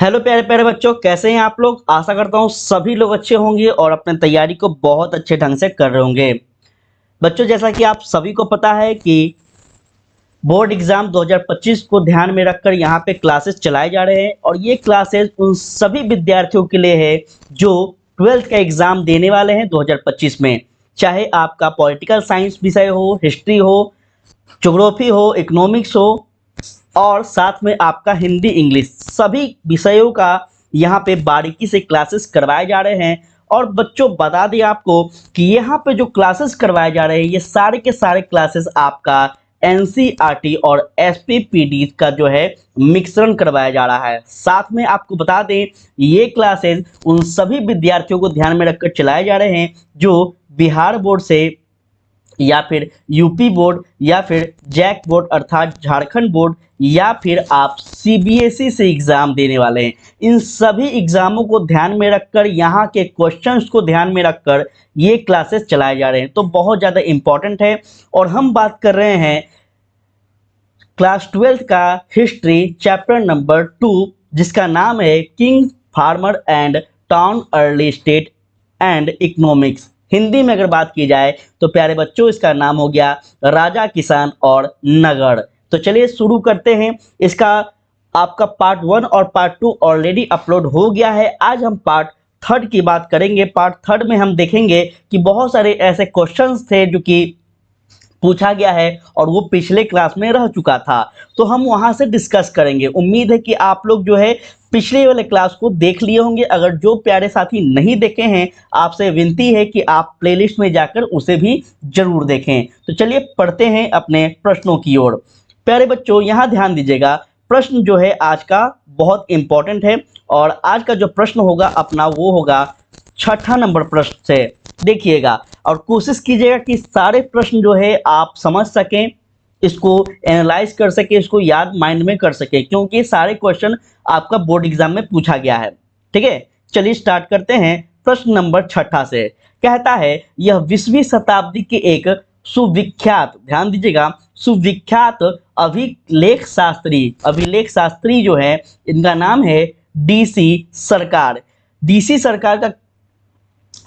Hello प्यारे प्यारे बच्चों, कैसे हैं आप लोग। आशा करता हूँ सभी लोग अच्छे होंगे और अपने तैयारी को बहुत अच्छे ढंग से कर रहे होंगे। बच्चों, जैसा कि आप सभी को पता है कि बोर्ड एग्जाम 2025 को ध्यान में रखकर यहाँ पे क्लासेस चलाए जा रहे हैं और ये क्लासेस उन सभी विद्यार्थियों के लिए है जो 12th का एग्जाम देने वाले हैं 2025 में। चाहे आपका पॉलिटिकल साइंस विषय हो, हिस्ट्री हो, ज्योग्राफी हो, इकोनॉमिक्स हो और साथ में आपका हिंदी इंग्लिश, सभी विषयों का यहाँ पे बारीकी से क्लासेस करवाए जा रहे हैं। और बच्चों, बता दें आपको कि यहाँ पे जो क्लासेस करवाए जा रहे हैं ये सारे के सारे क्लासेस आपका एनसीईआरटी और एसपीपीडी का जो है मिश्रण करवाया जा रहा है। साथ में आपको बता दें ये क्लासेस उन सभी विद्यार्थियों को ध्यान में रखकर चलाए जा रहे हैं जो बिहार बोर्ड से या फिर यूपी बोर्ड या फिर जैक बोर्ड अर्थात झारखंड बोर्ड या फिर आप सीबीएसई से एग्जाम देने वाले हैं। इन सभी एग्जामों को ध्यान में रखकर, यहाँ के क्वेश्चंस को ध्यान में रखकर ये क्लासेस चलाए जा रहे हैं, तो बहुत ज़्यादा इम्पॉर्टेंट है। और हम बात कर रहे हैं क्लास 12 का हिस्ट्री चैप्टर नंबर 2, जिसका नाम है king farmer and town early state and economics. Hindi में अगर बात की जाए तो प्यारे बच्चों इसका नाम हो गया राजा, किसान और नगर। तो चलिए शुरू करते हैं। इसका आपका पार्ट 1 और पार्ट 2 ऑलरेडी अपलोड हो गया है। आज हम पार्ट 3 की बात करेंगे। पार्ट 3 में हम देखेंगे कि बहुत सारे ऐसे क्वेश्चंस थे जो कि पूछा गया है और वो पिछले क्लास में रह चुका था, तो हम वहां से डिस्कस करेंगे। उम्मीद है कि आप लोग जो है पिछले वाले क्लास को देख लिए होंगे। अगर जो प्यारे साथी नहीं देखे हैं, आपसे विनती है कि आप प्लेलिस्ट में जाकर उसे भी जरूर देखें। तो चलिए पढ़ते हैं अपने प्रश्नों की ओर। प्यारे बच्चों, यहाँ ध्यान दीजिएगा, प्रश्न जो है आज का बहुत इंपॉर्टेंट है और आज का जो प्रश्न होगा अपना वो होगा 6ठा नंबर प्रश्न से। देखिएगा और कोशिश कीजिएगा कि सारे प्रश्न जो है आप समझ सकें, इसको एनालाइज कर सके, इसको याद माइंड में कर सके, क्योंकि सारे क्वेश्चन आपका बोर्ड एग्जाम में पूछा गया है। ठीक है, चलिए स्टार्ट करते हैं प्रश्न नंबर 6ठा से। कहता है यह 20वीं शताब्दी के एक सुविख्यात, ध्यान दीजिएगा, सुविख्यात अभिलेख शास्त्री जो है इनका नाम है डीसी सरकार। डीसी सरकार का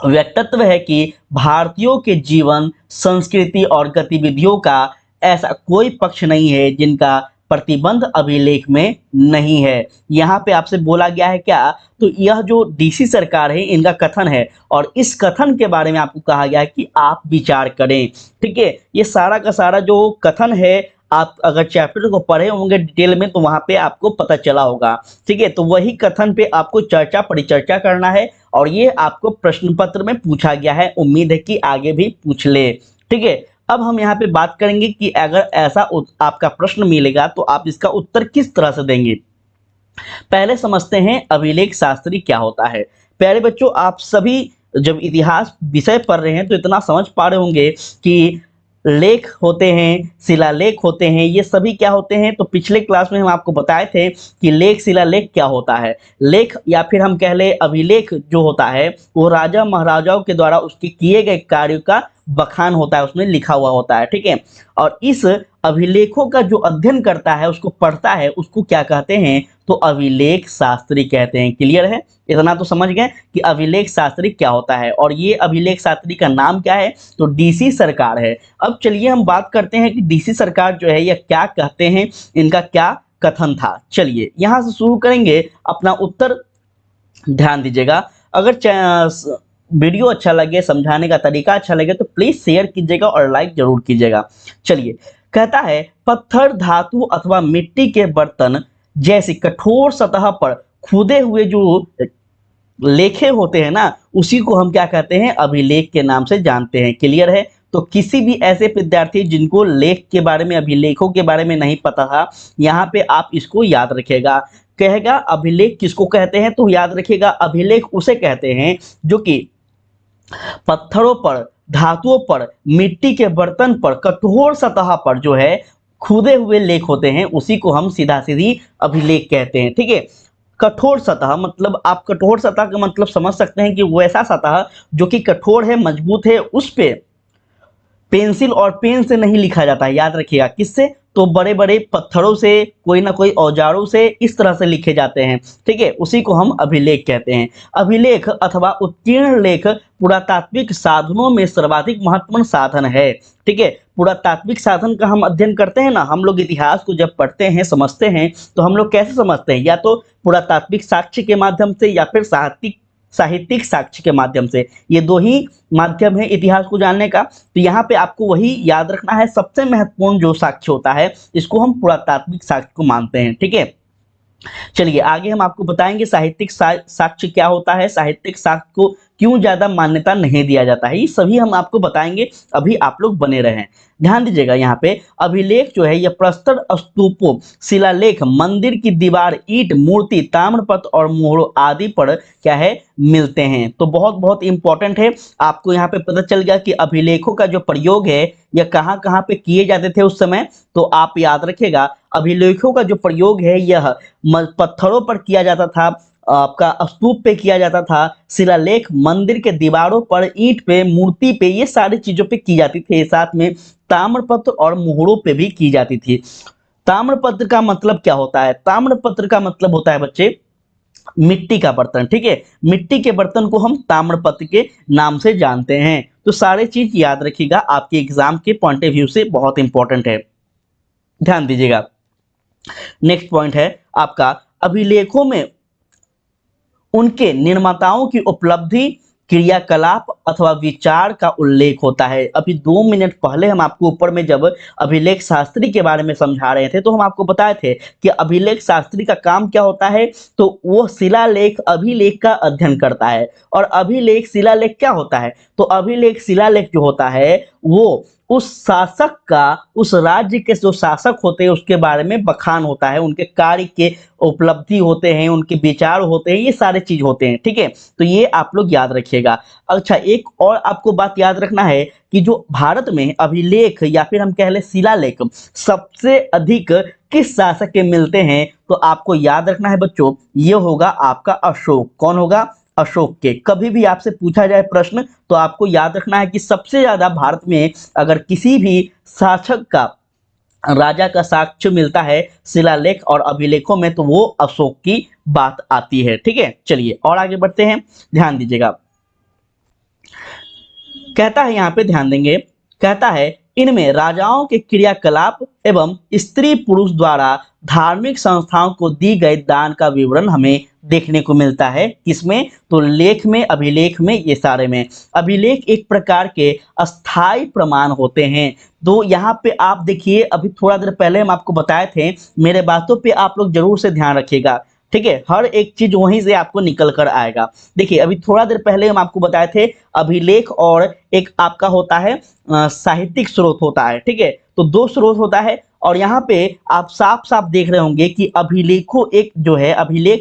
व्यक्तित्व है कि भारतीयों के जीवन, संस्कृति और गतिविधियों का ऐसा कोई पक्ष नहीं है जिनका प्रतिबंध अभिलेख में नहीं है। यहाँ पे आपसे बोला गया है क्या, तो यह जो डीसी सरकार है इनका कथन है और इस कथन के बारे में आपको कहा गया है कि आप विचार करें। ठीक है, ये सारा का सारा जो कथन है, आप अगर चैप्टर को पढ़े होंगे डिटेल में तो वहां पे आपको पता चला होगा। ठीक है, तो वही कथन पे आपको चर्चा परिचर्चा करना है और ये आपको प्रश्न पत्र में पूछा गया है। उम्मीद है कि आगे भी पूछ ले। ठीक है, अब हम यहाँ पे बात करेंगे कि अगर ऐसा आपका प्रश्न मिलेगा तो आप इसका उत्तर किस तरह से देंगे। पहले समझते हैं अभिलेख शास्त्री क्या होता है। प्यारे बच्चों, आप सभी जब इतिहास विषय पढ़ रहे हैं तो इतना समझ पा रहे होंगे कि लेख होते हैं, शिलालेख होते हैं, ये सभी क्या होते हैं। तो पिछले क्लास में हम आपको बताए थे कि लेख शिलालेख क्या होता है। लेख या फिर हम कह ले अभिलेख जो होता है वो राजा महाराजाओं के द्वारा उसके किए गए कार्यों का बखान होता है, उसमें लिखा हुआ होता है। ठीक है, और इस अभिलेखों का जो अध्ययन करता है, उसको पढ़ता है, उसको क्या कहते हैं, तो अभिलेख शास्त्री कहते हैं। क्लियर है, इतना तो समझ गए कि अभिलेख शास्त्री क्या होता है। और ये अभिलेख शास्त्री का नाम क्या है, तो डीसी सरकार है। अब चलिए हम बात करते हैं कि डीसी सरकार जो है यह क्या कहते हैं, इनका क्या कथन था। चलिए यहां से शुरू करेंगे अपना उत्तर। ध्यान दीजिएगा, अगर वीडियो अच्छा लगे, समझाने का तरीका अच्छा लगे तो प्लीज शेयर कीजिएगा और लाइक जरूर कीजिएगा। चलिए, कहता है पत्थर, धातु अथवा मिट्टी के बर्तन जैसी कठोर सतह पर खुदे हुए जो लेखे होते हैं ना, उसी को हम क्या कहते हैं, अभिलेख के नाम से जानते हैं। क्लियर है, तो किसी भी ऐसे विद्यार्थी जिनको लेख के बारे में, अभिलेखों के बारे में नहीं पता था, यहाँ पे आप इसको याद रखिएगा। कहेगा अभिलेख किसको कहते हैं, तो याद रखिएगा अभिलेख उसे कहते हैं जो कि पत्थरों पर, धातुओं पर, मिट्टी के बर्तन पर, कठोर सतह पर जो है खुदे हुए लेख होते हैं, उसी को हम सीधा सीधी अभिलेख कहते हैं। ठीक है, कठोर सतह मतलब आप कठोर सतह का मतलब समझ सकते हैं कि वैसा सतह जो कि कठोर है, मजबूत है, उस पे पेंसिल और पेन से नहीं लिखा जाता है। याद रखिएगा, किससे, तो बड़े बड़े पत्थरों से, कोई ना कोई औजारों से इस तरह से लिखे जाते हैं। ठीक है, उसी को हम अभिलेख कहते हैं। अभिलेख अथवा उत्कीर्ण लेख पुरातात्विक साधनों में सर्वाधिक महत्वपूर्ण साधन है। ठीक है, पुरातात्विक साधन का हम अध्ययन करते हैं ना, हम लोग इतिहास को जब पढ़ते हैं, समझते हैं, तो हम लोग कैसे समझते हैं? या तो पुरातात्विक साक्ष्य के माध्यम से या फिर साहित्यिक साक्ष्य के माध्यम से। ये दो ही माध्यम है इतिहास को जानने का। तो यहाँ पे आपको वही याद रखना है, सबसे महत्वपूर्ण जो साक्ष्य होता है इसको हम पुरातात्विक साक्ष्य को मानते हैं। ठीक है, चलिए आगे हम आपको बताएंगे साहित्यिक साक्ष्य क्या होता है, साहित्यिक साक्ष्य को क्यों ज्यादा मान्यता नहीं दिया जाता है, ये सभी हम आपको बताएंगे। अभी आप लोग बने रहें, ध्यान दीजिएगा। यहाँ पे अभिलेख जो है यह प्रस्तर स्तूपों, शिलालेख, मंदिर की दीवार, ईंट, मूर्ति, ताम्रपत्र और मोहरों आदि पर क्या है, मिलते हैं। तो बहुत बहुत इंपॉर्टेंट है, आपको यहाँ पे पता चल गया कि अभिलेखों का जो प्रयोग है यह कहाँ कहाँ पे किए जाते थे उस समय। तो आप याद रखिएगा, अभिलेखों का जो प्रयोग है यह पत्थरों पर किया जाता था, आपका स्तूप पे किया जाता था, शिलालेख, मंदिर के दीवारों पर, ईंट पे, मूर्ति पे, ये सारी चीजों पे की जाती थी। साथ में ताम्रपत्र और मोहरों पे भी की जाती थी। ताम्रपत्र का मतलब क्या होता है? ताम्रपत्र का मतलब होता है बच्चे मिट्टी का बर्तन। ठीक है, मिट्टी के बर्तन को हम ताम्रपत्र के नाम से जानते हैं। तो सारे चीज याद रखिएगा, आपके एग्जाम के पॉइंट ऑफ व्यू से बहुत इंपॉर्टेंट है, ध्यान दीजिएगा। नेक्स्ट पॉइंट है आपका, अभिलेखों में उनके निर्माताओं की उपलब्धि, क्रियाकलाप अथवा विचार का उल्लेख होता है। अभी 2 मिनट पहले हम आपको ऊपर में जब अभिलेख शास्त्री के बारे में समझा रहे थे तो हम आपको बताए थे कि अभिलेख शास्त्री का काम क्या होता है। तो वो शिलालेख अभिलेख का अध्ययन करता है। और अभिलेख शिलालेख क्या होता है? तो अभिलेख शिलालेख जो होता है वो उस शासक का, उस राज्य के जो शासक होते हैं उसके बारे में बखान होता है, उनके कार्य के उपलब्धि होते हैं, उनके विचार होते हैं, ये सारे चीज होते हैं। ठीक है, तो ये आप लोग याद रखिएगा। अच्छा, एक और आपको बात याद रखना है कि जो भारत में अभिलेख या फिर हम कह ले शिलालेख सबसे अधिक किस शासक के मिलते हैं, तो आपको याद रखना है बच्चों, ये होगा आपका अशोक। कौन होगा? अशोक के। कभी भी आपसे पूछा जाए प्रश्न तो आपको याद रखना है कि सबसे ज्यादा भारत में अगर किसी भी शासक का, राजा का साक्ष्य मिलता है शिलालेख और अभिलेखों में, तो वो अशोक की बात आती है। ठीक है, चलिए और आगे बढ़ते हैं, ध्यान दीजिएगा। कहता है यहाँ पे, ध्यान देंगे, कहता है इनमें राजाओं के क्रियाकलाप एवं स्त्री पुरुष द्वारा धार्मिक संस्थाओं को दी गई दान का विवरण हमें देखने को मिलता है। किसमें? तो लेख में, अभिलेख में, ये सारे में। अभिलेख एक प्रकार के अस्थाई प्रमाण होते हैं। तो यहाँ पे आप देखिए, अभी थोड़ा देर पहले हम आपको बताए थे, मेरे बातों पे आप लोग जरूर से ध्यान रखिएगा। ठीक है, हर एक चीज वहीं से आपको निकल कर आएगा। देखिए, अभी थोड़ा देर पहले हम आपको बताए थे अभिलेख और एक आपका होता है साहित्यिक स्रोत होता है। ठीक है, तो 2 स्रोत होता है। और यहाँ पे आप साफ साफ देख रहे होंगे कि अभिलेख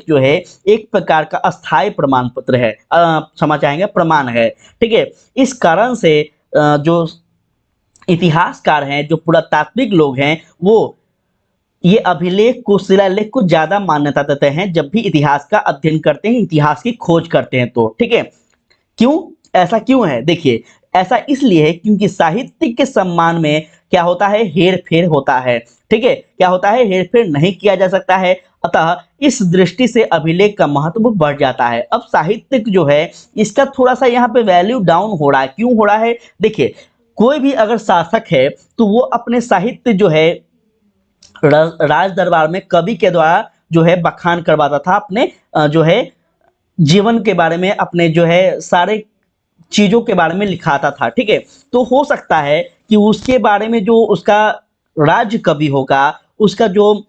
जो है एक प्रकार का अस्थायी प्रमाण पत्र है, क्षमा चाहेंगे, प्रमाण है। ठीक है, इस कारण से जो इतिहासकार हैं, जो पुरातात्विक लोग हैं, वो ये अभिलेख को, शिलालेख को ज्यादा मान्यता देते हैं जब भी इतिहास का अध्ययन करते हैं, इतिहास की खोज करते हैं तो। ठीक है, क्यों? ऐसा क्यों है? देखिए, ऐसा इसलिए है क्योंकि साहित्य के सम्मान में क्या होता है, हेर फेर होता है। ठीक है, क्या होता है, हेर फेर नहीं किया जा सकता है। अतः इस दृष्टि से अभिलेख का महत्व बढ़ जाता है। अब साहित्य जो है इसका थोड़ा सा यहाँ पे वैल्यू डाउन हो रहा है। क्यों हो रहा है? देखिए, कोई भी अगर शासक है तो वो अपने साहित्य जो है राज दरबार में कवि के द्वारा जो है बखान करवाता था, अपने जो है जीवन के बारे में, अपने जो है सारे चीजों के बारे में लिखाता था। ठीक है, तो हो सकता है कि उसके बारे में जो उसका राज कवि होगा, उसका जो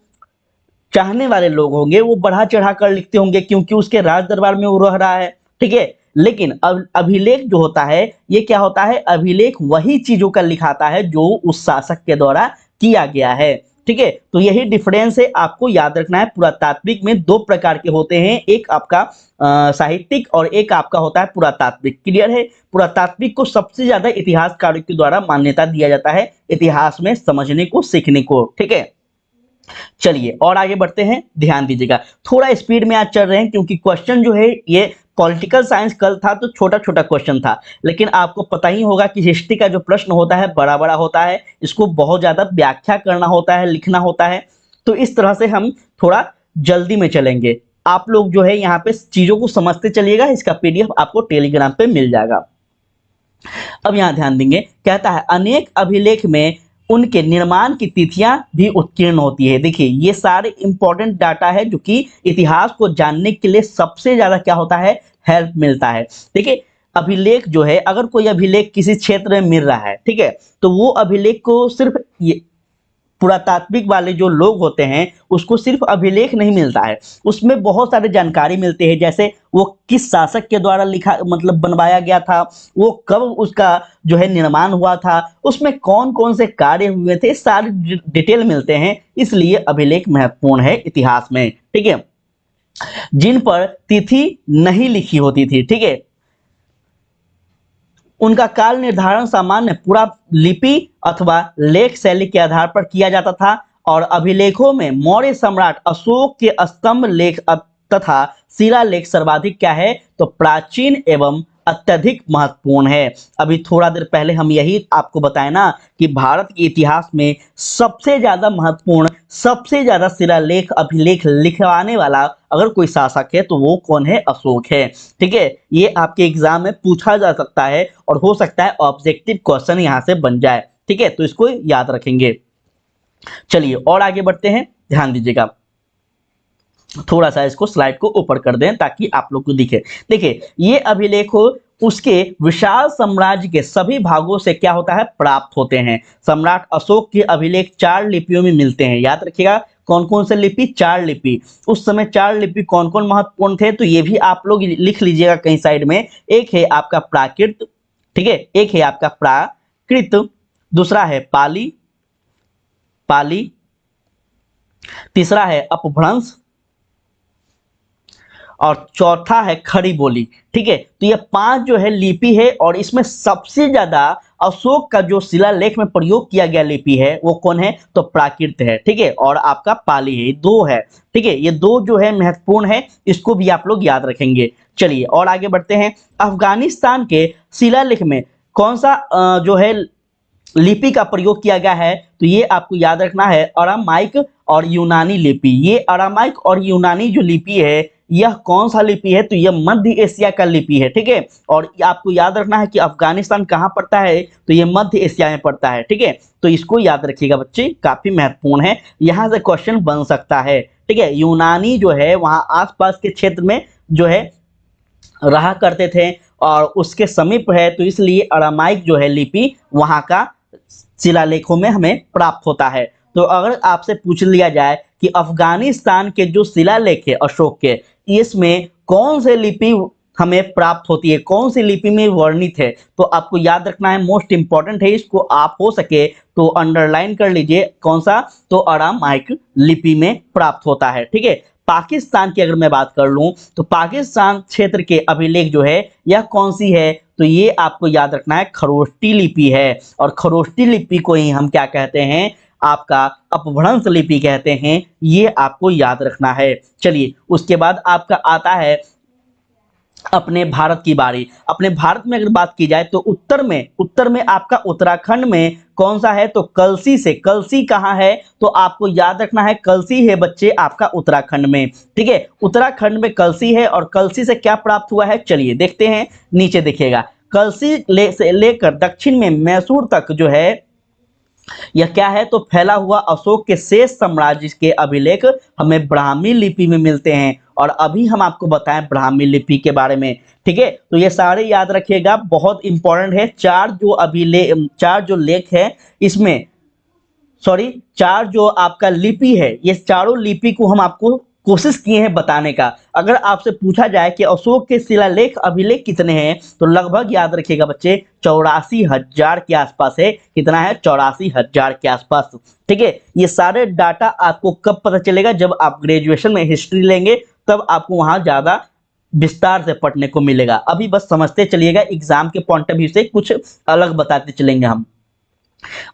चाहने वाले लोग होंगे, वो बढ़ा चढ़ा कर लिखते होंगे क्योंकि उसके राज दरबार में वो रह रहा है। ठीक है, लेकिन अब अभिलेख जो होता है, ये क्या होता है, अभिलेख वही चीजों का लिखाता है जो उस शासक के द्वारा किया गया है। ठीक है, तो यही डिफरेंस है, आपको याद रखना है। पुरातात्विक में 2 प्रकार के होते हैं, एक आपका साहित्यिक और एक आपका होता है पुरातात्विक। क्लियर है? पुरातात्विक को सबसे ज्यादा इतिहासकारों के द्वारा मान्यता दिया जाता है, इतिहास में समझने को, सीखने को। ठीक है, चलिए और आगे बढ़ते हैं, ध्यान दीजिएगा। थोड़ा स्पीड में आज चल रहे हैं क्योंकि क्वेश्चन जो है ये पॉलिटिकल साइंस कल था तो छोटा छोटा क्वेश्चन था, लेकिन आपको पता ही होगा कि हिस्ट्री का जो प्रश्न होता है बड़ा बड़ा होता है, इसको बहुत ज़्यादा व्याख्या करना होता है, लिखना होता है। तो इस तरह से हम थोड़ा जल्दी में चलेंगे। आप लोग जो है यहाँ पे चीज़ों को समझते चलिएगा, इसका पीडीएफ आपको टेलीग्राम पे मिल जाएगा। अब यहाँ ध्यान देंगे, कहता है अनेक अभिलेख में उनके निर्माण की तिथियां भी उत्कीर्ण होती है। देखिए ये सारे इंपॉर्टेंट डाटा है जो कि इतिहास को जानने के लिए सबसे ज्यादा क्या होता है, हेल्प मिलता है। देखिए अभिलेख जो है, अगर कोई अभिलेख किसी क्षेत्र में मिल रहा है, ठीक है, तो वो अभिलेख को सिर्फ ये पुरातात्विक वाले जो लोग होते हैं उसको सिर्फ अभिलेख नहीं मिलता है, उसमें बहुत सारे जानकारी मिलते हैं, जैसे वो किस शासक के द्वारा लिखा मतलब बनवाया गया था, वो कब उसका जो है निर्माण हुआ था, उसमें कौन कौन से कार्य हुए थे, सारे डिटेल मिलते हैं। इसलिए अभिलेख महत्वपूर्ण है इतिहास में, ठीक है। जिन पर तिथि नहीं लिखी होती थी, ठीक है, उनका काल निर्धारण सामान्य पूरा लिपि अथवा लेख शैली के आधार पर किया जाता था, और अभिलेखों में मौर्य सम्राट अशोक के स्तंभ लेख तथा शिलालेख सर्वाधिक क्या है, तो प्राचीन एवं अत्यधिक महत्वपूर्ण है। अभी थोड़ा देर पहले हम यही आपको बताए ना कि भारत के इतिहास में सबसे ज्यादा महत्वपूर्ण, सबसे ज्यादा शिलालेख अभिलेख लिखवाने वाला अगर कोई शासक है तो वो कौन है, अशोक है, ठीक है। ये आपके एग्जाम में पूछा जा सकता है और हो सकता है ऑब्जेक्टिव क्वेश्चन यहाँ से बन जाए, ठीक है, तो इसको याद रखेंगे। चलिए और आगे बढ़ते हैं, ध्यान दीजिएगा, थोड़ा सा इसको स्लाइड को ऊपर कर दें ताकि आप लोग को दिखे। देखिए ये अभिलेख उसके विशाल साम्राज्य के सभी भागों से क्या होता है, प्राप्त होते हैं। सम्राट अशोक के अभिलेख 4 लिपियों में मिलते हैं, याद रखिएगा कौन कौन से लिपि, 4 लिपि। उस समय 4 लिपि कौन कौन महत्वपूर्ण थे, तो ये भी आप लोग लिख लीजिएगा कहीं साइड में। एक है आपका प्राकृत, ठीक है, एक है आपका प्राकृत, दूसरा है पाली, पाली, तीसरा है अपभ्रंश, और चौथा है खड़ी बोली, ठीक है। तो ये 5 जो है लिपि है, और इसमें सबसे ज्यादा अशोक का जो शिलालेख में प्रयोग किया गया लिपि है वो कौन है, तो प्राकृत है, ठीक है, और आपका पाली है, 2 है, ठीक है। ये 2 जो है महत्वपूर्ण है, इसको भी आप लोग याद रखेंगे। चलिए और आगे बढ़ते हैं। अफगानिस्तान के शिलालेख में कौन सा जो है लिपि का प्रयोग किया गया है, तो ये आपको याद रखना है अरामाइक और यूनानी लिपि। ये अरामाइक और यूनानी जो लिपि है यह कौन सा लिपि है, तो यह मध्य एशिया का लिपि है, ठीक है। और आपको याद रखना है कि अफगानिस्तान कहाँ पड़ता है, तो ये मध्य एशिया में पड़ता है, ठीक है। तो इसको याद रखिएगा बच्चे, काफी महत्वपूर्ण है, यहाँ से क्वेश्चन बन सकता है, ठीक है। यूनानी जो है वहाँ आसपास के क्षेत्र में जो है रहा करते थे और उसके समीप है, तो इसलिए अरामाइक जो है लिपि वहाँ का शिलालेखों में हमें प्राप्त होता है। तो अगर आपसे पूछ लिया जाए कि अफगानिस्तान के जो शिलालेख है अशोक के, इसमें कौन से लिपि हमें प्राप्त होती है, कौन सी लिपि में वर्णित है, तो आपको याद रखना है, मोस्ट इंपॉर्टेंट है, इसको आप हो सके तो अंडरलाइन कर लीजिए, कौन सा, तो अरामाइक लिपि में प्राप्त होता है, ठीक है। पाकिस्तान की अगर मैं बात कर लूं तो पाकिस्तान क्षेत्र के अभिलेख जो है यह कौन सी है, तो ये आपको याद रखना है खरोष्टी लिपि है, और खरोष्टी लिपि को ही हम क्या कहते हैं, आपका अपभ्रंश लिपि कहते हैं, ये आपको याद रखना है। चलिए उसके बाद आपका आता है अपने भारत की बारी। अपने भारत में अगर बात की जाए तो उत्तर में आपका उत्तराखंड में कौन सा है, तो कलसी से। कलसी कहाँ है, तो आपको याद रखना है कलसी है बच्चे आपका उत्तराखंड में, ठीक है। उत्तराखंड में कलसी है, और कलसी से क्या प्राप्त हुआ है, चलिए देखते हैं, नीचे देखिएगा, कलसी से लेकर दक्षिण में मैसूर तक जो है यह क्या है, तो फैला हुआ अशोक के शेष साम्राज्य के अभिलेख हमें ब्राह्मी लिपि में मिलते हैं, और अभी हम आपको बताएं ब्राह्मी लिपि के बारे में, ठीक है। तो ये सारे याद रखिएगा, बहुत इंपॉर्टेंट है। 4 जो लेख है इसमें, सॉरी 4 जो आपका लिपि है, ये चारों लिपि को हम आपको कोशिश किए हैं बताने का। अगर आपसे पूछा जाए कि अशोक के शिलालेख अभिलेख कितने हैं, तो लगभग याद रखिएगा बच्चे 84,000 के आसपास है। कितना है, 84,000 के आसपास, ठीक है। ये सारे डाटा आपको कब पता चलेगा, जब आप ग्रेजुएशन में हिस्ट्री लेंगे, तब आपको वहां ज्यादा विस्तार से पढ़ने को मिलेगा। अभी बस समझते चलिएगा, एग्जाम के पॉइंट ऑफ व्यू से कुछ अलग बताते चलेंगे हम।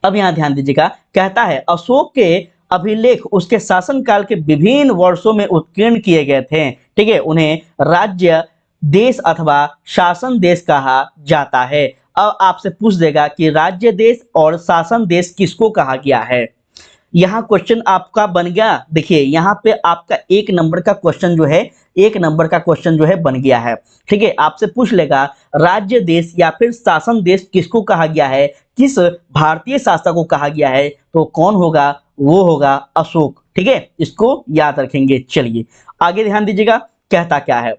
अब यहां ध्यान दीजिएगा, कहता है अशोक के अभिलेख उसके शासनकाल के विभिन्न वर्षों में उत्कीर्ण किए गए थे, ठीक है। उन्हें राज्य देश अथवा शासन देश कहा जाता है? अब आपसे पूछ देगा कि राज्य देश और शासन देश किसको कहा गया है। यहाँ क्वेश्चन आपका बन गया। देखिए यहाँ पे आपका एक नंबर का क्वेश्चन जो है, एक नंबर का क्वेश्चन जो है बन गया है। ठीक है, आपसे पूछ लेगा राज्य देश या फिर शासन देश किसको कहा गया है, किस भारतीय शासक को कहा गया है, तो कौन होगा, वो होगा अशोक। ठीक है, इसको याद रखेंगे। चलिए आगे ध्यान दीजिएगा, कहता क्या है,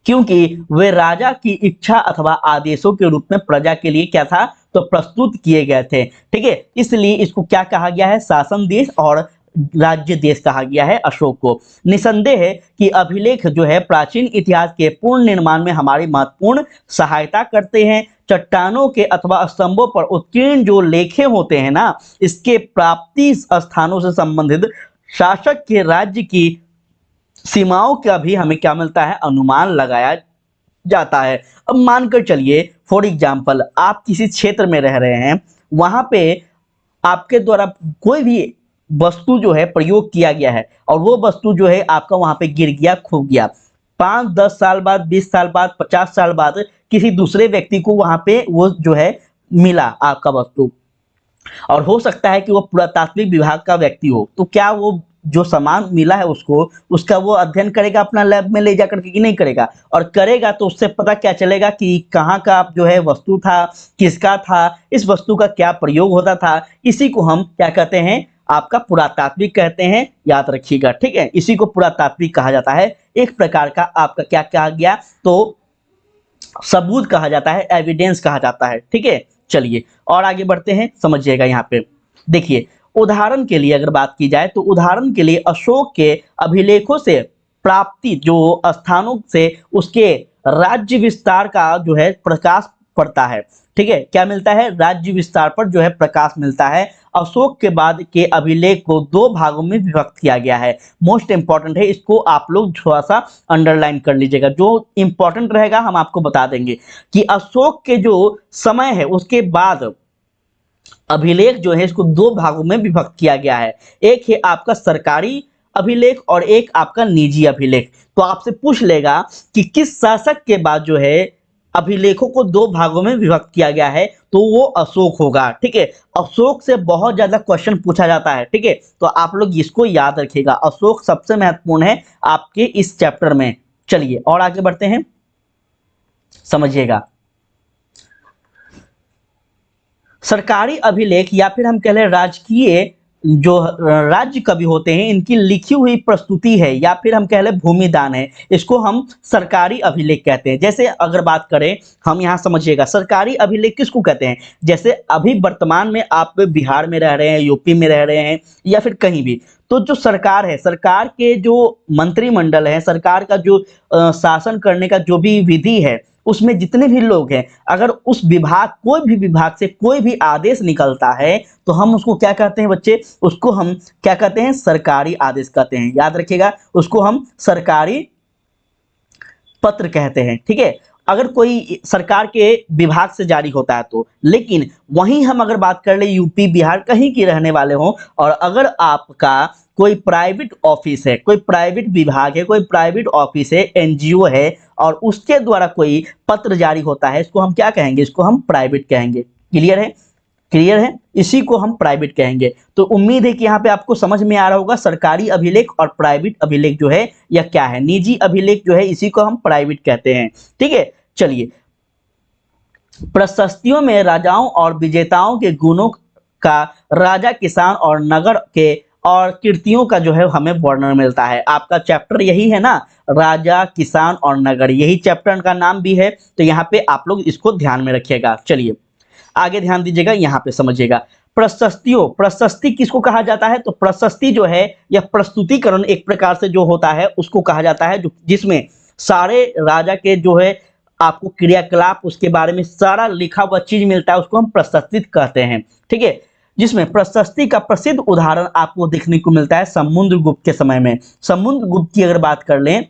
क्योंकि वे राजा की इच्छा अथवा आदेशों के रूप में प्रजा के लिए क्या था, तो प्रस्तुत किए गए थे। ठीक है, इसलिए इसको क्या कहा गया है, शासन देश और राज्य देश कहा गया है अशोक को। निसंदेह है कि अभिलेख जो है प्राचीन इतिहास के पूर्ण निर्माण में हमारी महत्वपूर्ण सहायता करते हैं। चट्टानों के अथवा स्तंभों पर उत्कीर्ण जो लेखे होते हैं ना, इसके प्राप्ति स्थानों से संबंधित शासक के राज्य की सीमाओं का भी हमें क्या मिलता है, अनुमान लगाया जाता है। अब मानकर चलिए फॉर एग्जाम्पल आप किसी क्षेत्र में रह रहे हैं, वहां पे आपके द्वारा कोई भी वस्तु जो है प्रयोग किया गया है और वो वस्तु जो है आपका वहां पे गिर गया, खो गया, 5-10 साल बाद, 20 साल बाद, 50 साल बाद किसी दूसरे व्यक्ति को वहां पे वो जो है मिला आपका वस्तु, और हो सकता है कि वो पुरातात्विक विभाग का व्यक्ति हो, तो क्या वो जो सामान मिला है उसको, उसका वो अध्ययन करेगा अपना लैब में ले जाकर के कि नहीं करेगा, और करेगा तो उससे पता क्या चलेगा कि कहाँ का जो है वस्तु था, किसका था, इस वस्तु का क्या प्रयोग होता था। इसी को हम क्या कहते हैं, आपका पुरातात्विक कहते हैं, याद रखिएगा। ठीक है, इसी को पुरातात्विक कहा जाता है। एक प्रकार का आपका क्या कहा गया, तो सबूत कहा जाता है, एविडेंस कहा जाता है। ठीक है, चलिए और आगे बढ़ते हैं, समझिएगा। यहाँ पे देखिए उदाहरण के लिए अगर बात की जाए तो उदाहरण के लिए अशोक के अभिलेखों से प्राप्ति जो स्थानों से उसके राज्य विस्तार का जो है प्रकाश पड़ता है। ठीक है, क्या मिलता है, राज्य विस्तार पर जो है प्रकाश मिलता है। अशोक के बाद के अभिलेख को 2 भागों में विभक्त किया गया है। मोस्ट इंपॉर्टेंट है, इसको आप लोग थोड़ा सा अंडरलाइन कर लीजिएगा, जो इंपॉर्टेंट रहेगा हम आपको बता देंगे कि अशोक के जो समय है उसके बाद अभिलेख जो है इसको 2 भागों में विभक्त किया गया है। एक है आपका सरकारी अभिलेख और एक आपका निजी अभिलेख। तो आपसे पूछ लेगा कि किस शासक के बाद जो है अभिलेखों को 2 भागों में विभक्त किया गया है, तो वो अशोक होगा। ठीक है, अशोक से बहुत ज्यादा क्वेश्चन पूछा जाता है। ठीक है, तो आप लोग इसको याद रखिएगा, अशोक सबसे महत्वपूर्ण है आपके इस चैप्टर में। चलिए और आगे बढ़ते हैं, समझिएगा। सरकारी अभिलेख या फिर हम कह लें राजकीय जो राज्य कवि होते हैं, इनकी लिखी हुई प्रस्तुति है या फिर हम कह लें भूमिदान है, इसको हम सरकारी अभिलेख कहते हैं। जैसे अगर बात करें हम यहाँ समझिएगा, सरकारी अभिलेख किसको कहते हैं, जैसे अभी वर्तमान में आप बिहार में रह रहे हैं, यूपी में रह रहे हैं या फिर कहीं भी, तो जो सरकार है, सरकार के जो मंत्रिमंडल है, सरकार का जो शासन करने का जो भी विधि है, उसमें जितने भी लोग हैं, अगर उस विभाग, कोई भी विभाग से कोई भी आदेश निकलता है तो हम उसको क्या कहते हैं बच्चे, उसको हम क्या कहते हैं, सरकारी आदेश कहते हैं। याद रखिएगा, उसको हम सरकारी पत्र कहते हैं। ठीक है, अगर कोई सरकार के विभाग से जारी होता है तो। लेकिन वहीं हम अगर बात कर ले यूपी बिहार कहीं की रहने वाले हों, और अगर आपका कोई प्राइवेट ऑफिस है, कोई प्राइवेट विभाग है, कोई प्राइवेट ऑफिस है, एनजीओ है, और उसके द्वारा कोई पत्र जारी होता है, इसको हम क्या कहेंगे, इसको हम प्राइवेट कहेंगे। क्लियर है, क्लियर है, इसी को हम प्राइवेट कहेंगे। तो उम्मीद है कि यहाँ पे आपको समझ में आ रहा होगा सरकारी अभिलेख और प्राइवेट अभिलेख जो है यह क्या है। निजी अभिलेख जो है इसी को हम प्राइवेट कहते हैं। ठीक है, चलिए प्रशस्तियों में राजाओं और विजेताओं के गुणों का, राजा, किसान और नगर के और कीर्तियों का जो है हमें वर्णन मिलता है। आपका चैप्टर यही है ना, राजा, किसान और नगर, यही चैप्टर का नाम भी है। तो यहाँ पे आप लोग इसको ध्यान में रखिएगा। चलिए आगे ध्यान दीजिएगा, यहाँ पे समझिएगा। प्रशस्तियों, प्रशस्ति किसको कहा जाता है, तो प्रशस्ति जो है यह प्रस्तुतिकरण एक प्रकार से जो होता है उसको कहा जाता है, जो जिसमें सारे राजा के जो है आपको क्रियाकलाप, उसके बारे में सारा लिखा हुआ चीज मिलता है, उसको हम प्रशस्ति कहते हैं। ठीक है, जिसमें प्रशस्ति का प्रसिद्ध उदाहरण आपको देखने को मिलता है समुद्रगुप्त के समय में। समुद्रगुप्त की अगर बात कर लें,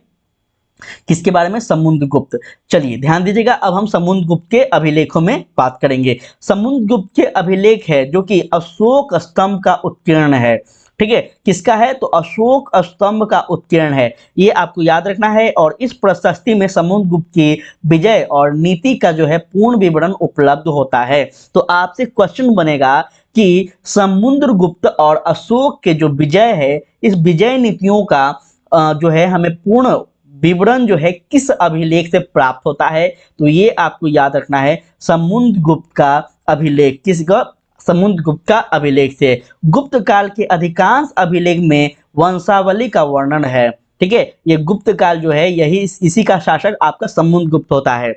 किसके बारे में, समुद्रगुप्त। चलिए ध्यान दीजिएगा, अब हम समुद्रगुप्त के अभिलेखों में बात करेंगे। समुद्रगुप्त के अभिलेख है जो कि अशोक स्तंभ का उत्कीर्ण है। ठीक है, किसका है? तो अशोक स्तंभ का उत्कीर्ण है, ये आपको याद रखना है। और इस प्रशस्ति में समुद्रगुप्त की विजय और नीति का जो है पूर्ण विवरण उपलब्ध होता है। तो आपसे क्वेश्चन बनेगा कि समुद्रगुप्त और अशोक के जो विजय है, इस विजय नीतियों का जो है हमें पूर्ण विवरण जो है किस अभिलेख से प्राप्त होता है? तो ये आपको याद रखना है, समुद्रगुप्त का अभिलेख। किसका? समुद्रगुप्त का अभिलेख से। गुप्त काल के अधिकांश अभिलेख में वंशावली का वर्णन है, ठीक है। ये गुप्त काल जो है यही इसी का शासक आपका समुद्रगुप्त होता है,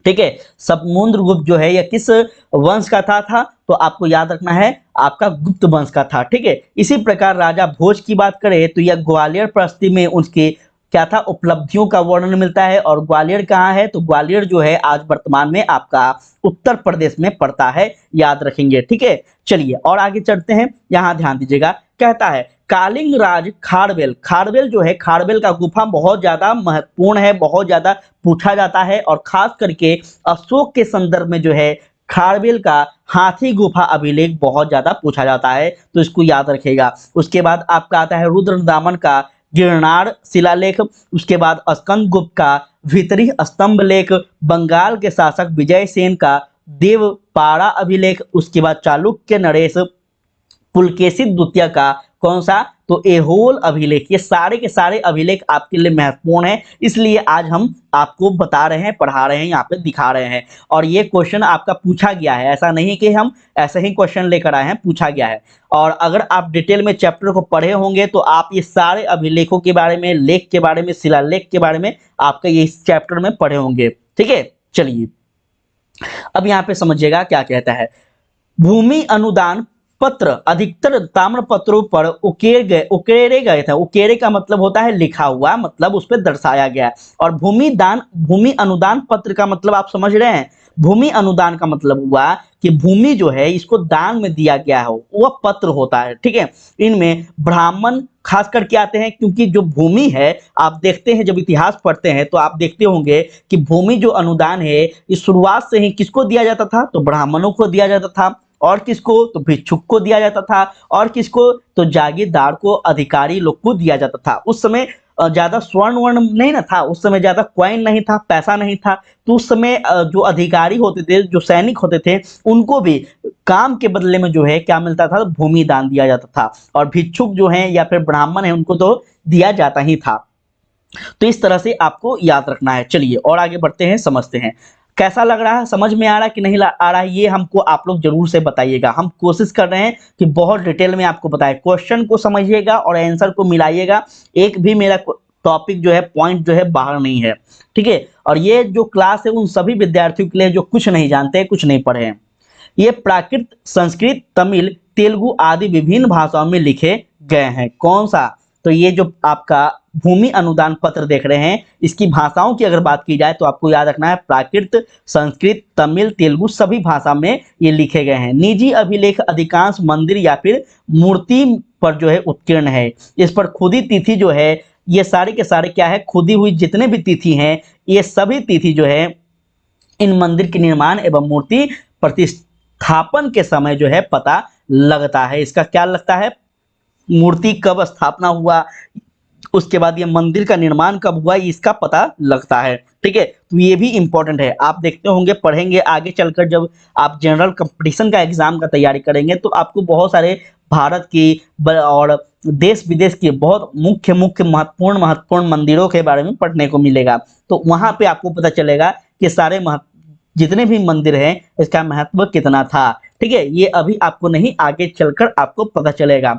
ठीक है। समुद्रगुप्त जो है यह किस वंश का था? तो आपको याद रखना है आपका गुप्त वंश का था, ठीक है। इसी प्रकार राजा भोज की बात करें तो यह ग्वालियर परिस्थिति में उसके क्या था? उपलब्धियों का वर्णन मिलता है। और ग्वालियर कहाँ है? तो ग्वालियर जो है आज वर्तमान में आपका उत्तर प्रदेश में पड़ता है, याद रखेंगे, ठीक है। चलिए और आगे चलते हैं, यहाँ ध्यान दीजिएगा। कहता है कालिंग राज खारवेल, खारवेल जो है, खारवेल का गुफा बहुत ज्यादा महत्वपूर्ण है, बहुत ज्यादा पूछा जाता है। और खास करके अशोक के संदर्भ में जो है खारवेल का हाथी गुफा अभिलेख बहुत ज्यादा पूछा जाता है, तो इसको याद रखिएगा। उसके बाद आपका आता है रुद्रदामन का गिरनार शिलालेख। उसके बाद स्कंदगुप्त का भीतरी स्तंभ लेख, बंगाल के शासक विजय सेन का देवपाड़ा अभिलेख। उसके बाद चालुक्य नरेश पुलकेशित द्वितीय का कौन सा? तो एहोल अभिलेख। ये सारे के सारे अभिलेख आपके लिए महत्वपूर्ण है, इसलिए आज हम आपको बता रहे हैं, पढ़ा रहे हैं, यहाँ पे दिखा रहे हैं। और ये क्वेश्चन आपका पूछा गया है, ऐसा नहीं कि हम ऐसे ही क्वेश्चन लेकर आए हैं, पूछा गया है। और अगर आप डिटेल में चैप्टर को पढ़े होंगे तो आप ये सारे अभिलेखों के बारे में, लेख के बारे में, शिलालेख के बारे में आपका ये इस चैप्टर में पढ़े होंगे, ठीक है। चलिए अब यहाँ पे समझिएगा क्या कहता है। भूमि अनुदान पत्र अधिकतर ताम्र पत्रों पर उकेरे गए थे। उकेरे का मतलब होता है लिखा हुआ, मतलब उस पर दर्शाया गया। और भूमि अनुदान पत्र का मतलब आप समझ रहे हैं। भूमि अनुदान का मतलब हुआ कि भूमि जो है इसको दान में दिया गया हो, वह पत्र होता है, ठीक है। इनमें ब्राह्मण खास करके आते हैं, क्योंकि जो भूमि है आप देखते हैं, जब इतिहास पढ़ते हैं तो आप देखते होंगे कि भूमि जो अनुदान है इस शुरुआत से ही किसको दिया जाता था? तो ब्राह्मणों को दिया जाता था। और किसको? तो भिक्षुक को दिया जाता था। और किसको? तो जागीरदार को, अधिकारी लोग को दिया जाता था। उस समय ज्यादा स्वर्ण वर्ण नहीं ना था, उस समय ज्यादा कॉइन नहीं था, पैसा नहीं था। तो उस समय जो अधिकारी होते थे, जो सैनिक होते थे, उनको भी काम के बदले में जो है क्या मिलता था? भूमि दान दिया जाता था। और भिक्षुक जो है या फिर ब्राह्मण है उनको तो दिया जाता ही था। तो इस तरह से आपको याद रखना है। चलिए और आगे बढ़ते हैं, समझते हैं कैसा लग रहा है, समझ में आ रहा है कि नहीं आ रहा है, ये हमको आप लोग जरूर से बताइएगा। हम कोशिश कर रहे हैं कि बहुत डिटेल में आपको बताएं, क्वेश्चन को समझिएगा और आंसर को मिलाइएगा। एक भी मेरा टॉपिक जो है, पॉइंट जो है बाहर नहीं है, ठीक है। और ये जो क्लास है उन सभी विद्यार्थियों के लिए जो कुछ नहीं जानते, कुछ नहीं पढ़े हैं। ये प्राकृत, संस्कृत, तमिल, तेलुगु आदि विभिन्न भाषाओं में लिखे गए हैं। कौन सा? तो ये जो आपका भूमि अनुदान पत्र देख रहे हैं, इसकी भाषाओं की अगर बात की जाए तो आपको याद रखना है प्राकृत, संस्कृत, तमिल, तेलुगु सभी भाषा में ये लिखे गए हैं। निजी अभिलेख अधिकांश मंदिर या फिर मूर्ति पर जो है उत्कीर्ण है। इस पर खुदी तिथि जो है, ये सारे के सारे क्या है? खुदी हुई जितने भी तिथि हैं, ये सभी तिथि जो है इन मंदिर के निर्माण एवं मूर्ति प्रतिष्ठापन के समय जो है पता लगता है। इसका क्या लगता है? मूर्ति कब स्थापना हुआ, उसके बाद ये मंदिर का निर्माण कब हुआ, इसका पता लगता है, ठीक है। तो ये भी इंपॉर्टेंट है, आप देखते होंगे, पढ़ेंगे आगे चलकर जब आप जनरल कंपटीशन का एग्जाम का तैयारी करेंगे तो आपको बहुत सारे भारत की और देश विदेश के बहुत मुख्य महत्वपूर्ण मंदिरों के बारे में पढ़ने को मिलेगा। तो वहां पे आपको पता चलेगा कि सारे जितने भी मंदिर हैं इसका महत्व कितना था, ठीक है। ये अभी आपको नहीं, आगे चलकर आपको पता चलेगा।